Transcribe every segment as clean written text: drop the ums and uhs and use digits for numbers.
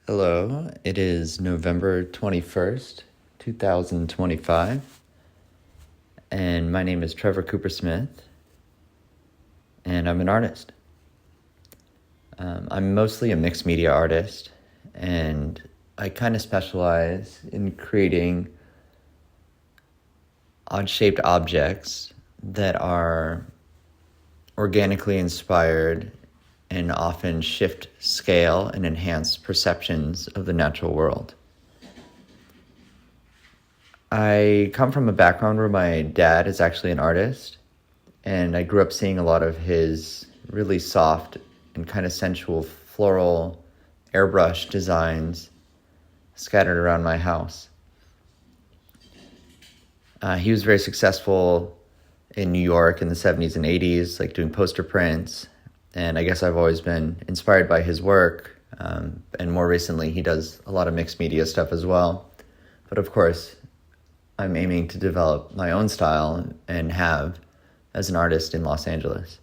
Hello, it is November 21st, 2025, and my name is Trevor Coopersmith, and I'm an artist. I'm mostly a mixed media artist, and I kind of specialize in creating odd-shaped objects that are organically inspired and often shift scale and enhance perceptions of the natural world. I come from a background where my dad is actually an artist, and I grew up seeing a lot of his really soft and kind of sensual floral airbrush designs scattered around my house. He was very successful in New York in the 70s and 80s, like doing poster prints. And I guess I've always been inspired by his work. And more recently, he does a lot of mixed media stuff as well. But of course, I'm aiming to develop my own style and have as an artist in Los Angeles.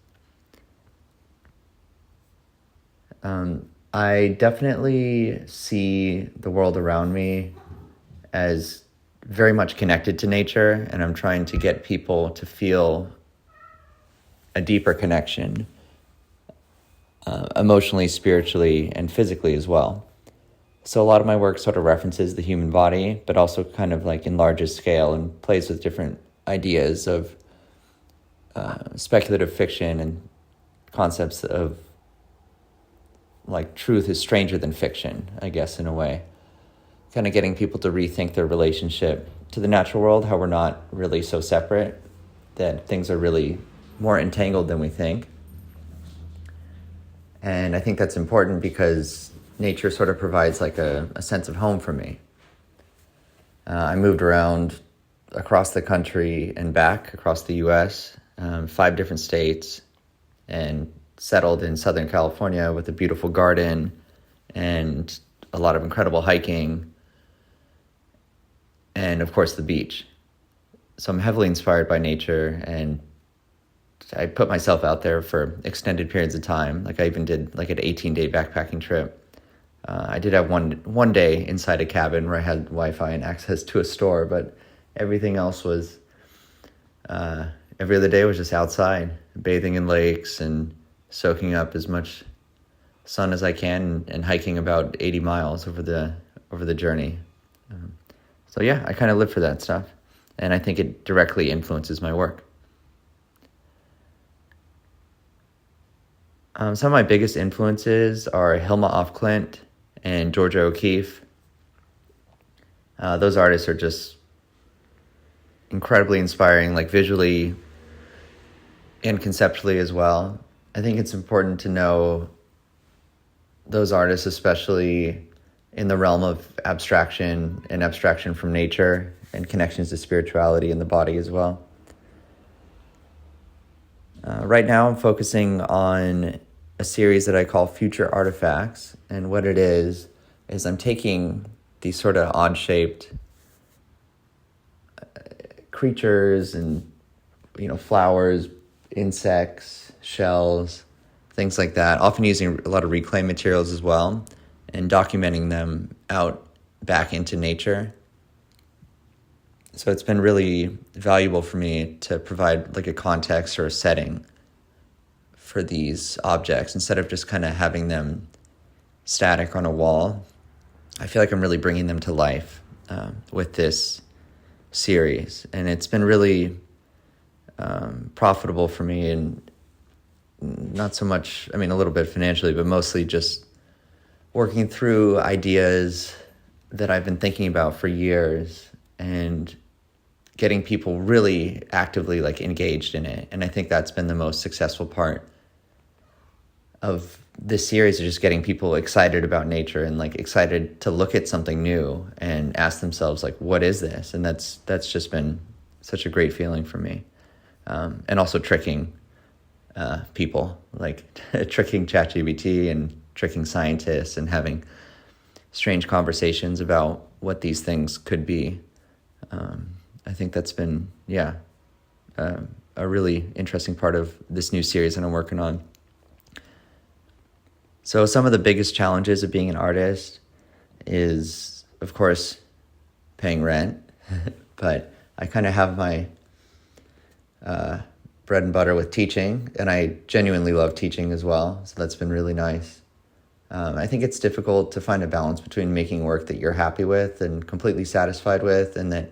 I definitely see the world around me as very much connected to nature, and I'm trying to get people to feel a deeper connection, emotionally, spiritually, and physically as well. So a lot of my work sort of references the human body, but also kind of like enlarges scale and plays with different ideas of speculative fiction and concepts of like truth is stranger than fiction, I guess, in a way. Kind of getting people to rethink their relationship to the natural world, how we're not really so separate, that things are really more entangled than we think. And I think that's important because nature sort of provides like a sense of home for me. I moved around across the country and back across the US, 5 different states, and settled in Southern California with a beautiful garden and a lot of incredible hiking, and of course the beach. So I'm heavily inspired by nature, and I put myself out there for extended periods of time. Like I even did like an 18-day backpacking trip. I did have one day inside a cabin where I had Wi-Fi and access to a store, but everything else was, every other day was just outside, bathing in lakes and soaking up as much sun as I can and hiking about 80 miles over the journey. So yeah, I kind of live for that stuff, and I think it directly influences my work. Some of my biggest influences are Hilma af Klint and Georgia O'Keeffe. Those artists are just incredibly inspiring, like visually and conceptually as well. I think it's important to know those artists, especially in the realm of abstraction and abstraction from nature and connections to spirituality and the body as well. Right now I'm focusing on a series that I call Future Artifacts, and what it is I'm taking these sort of odd-shaped creatures and, flowers, insects, shells, things like that, often using a lot of reclaimed materials as well, and documenting them out back into nature. So it's been really valuable for me to provide like a context or a setting for these objects instead of just kind of having them static on a wall. I feel like I'm really bringing them to life with this series, and it's been really profitable for me, and not so much, a little bit financially, but mostly just working through ideas that I've been thinking about for years and getting people really actively like engaged in it. And I think that's been the most successful part of this series, is just getting people excited about nature and like excited to look at something new and ask themselves like, what is this? And that's just been such a great feeling for me. And also tricking people, like tricking ChatGPT and tricking scientists and having strange conversations about what these things could be. I think that's been, a really interesting part of this new series that I'm working on. So some of the biggest challenges of being an artist is, of course, paying rent, but I kind of have my bread and butter with teaching, and I genuinely love teaching as well, so that's been really nice. I think it's difficult to find a balance between making work that you're happy with and completely satisfied with, and that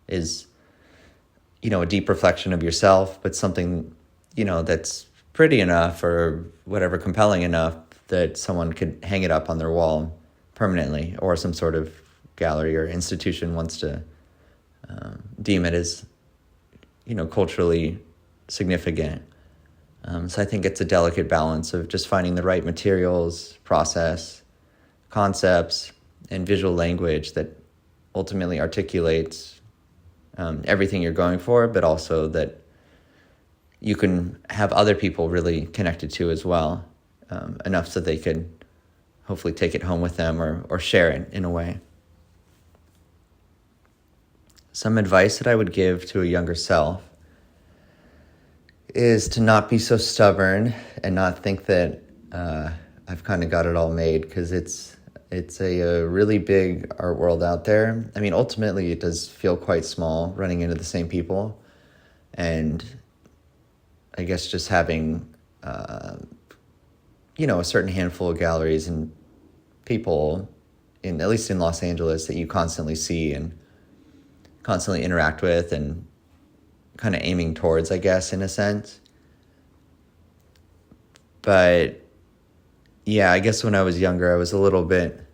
is, a deep reflection of yourself, but something, that's pretty enough or whatever, compelling enough that someone could hang it up on their wall permanently, or some sort of gallery or institution wants to deem it as, culturally significant. So I think it's a delicate balance of just finding the right materials, process, concepts, and visual language that ultimately articulates everything you're going for, but also that you can have other people really connected to as well, enough so they could hopefully take it home with them or share it in a way. Some advice that I would give to a younger self is to not be so stubborn and not think that I've kind of got it all made, because it's a really big art world out there. I mean, ultimately, it does feel quite small running into the same people. And I guess just having, a certain handful of galleries and people, at least in Los Angeles, that you constantly see and constantly interact with and kind of aiming towards, I guess, in a sense. But yeah, I guess when I was younger, I was a little bit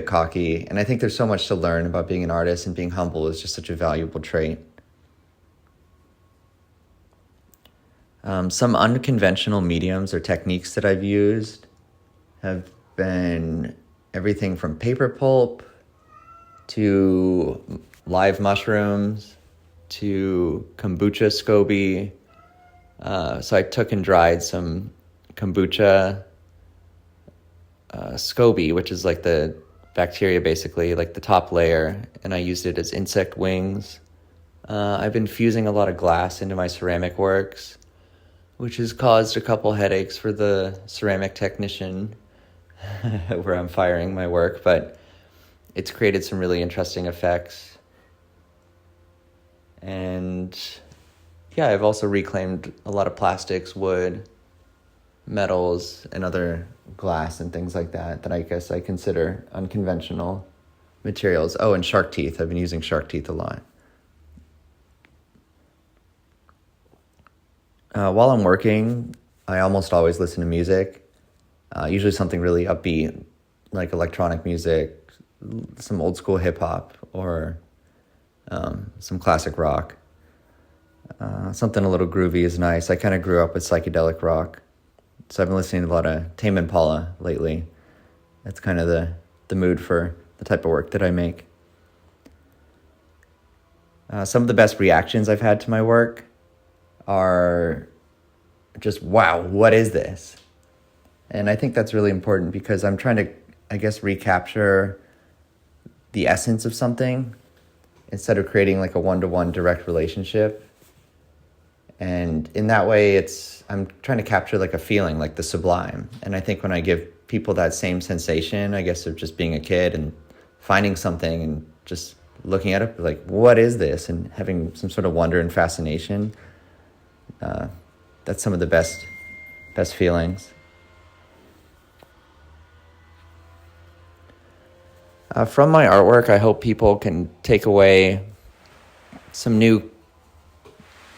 cocky, and I think there's so much to learn about being an artist, and being humble is just such a valuable trait. Some unconventional mediums or techniques that I've used have been everything from paper pulp to live mushrooms to kombucha SCOBY. So I took and dried some kombucha SCOBY, which is like the bacteria, basically, like the top layer, and I used it as insect wings. I've been fusing a lot of glass into my ceramic works, which has caused a couple headaches for the ceramic technician where I'm firing my work, but it's created some really interesting effects. And yeah, I've also reclaimed a lot of plastics, wood, metals, and other glass and things like that I guess I consider unconventional materials. Oh, and shark teeth. I've been using shark teeth a lot. While I'm working, I almost always listen to music, usually something really upbeat, like electronic music, some old school hip hop, or some classic rock. Something a little groovy is nice. I kind of grew up with psychedelic rock, so I've been listening to a lot of Tame Impala lately. That's kind of the mood for the type of work that I make. Some of the best reactions I've had to my work are just, wow, what is this? And I think that's really important, because I'm trying to, I guess, recapture the essence of something instead of creating like a one-to-one direct relationship. And in that way, I'm trying to capture like a feeling, like the sublime. And I think when I give people that same sensation, I guess, of just being a kid and finding something and just looking at it like, what is this? And having some sort of wonder and fascination, that's some of the best feelings. From my artwork, I hope people can take away some new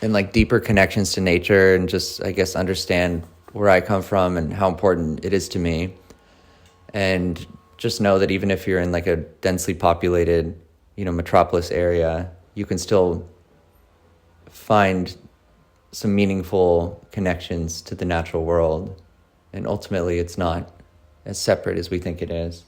and like deeper connections to nature, and just, I guess, understand where I come from and how important it is to me. And just know that even if you're in like a densely populated, metropolis area, you can still find some meaningful connections to the natural world. And ultimately, it's not as separate as we think it is.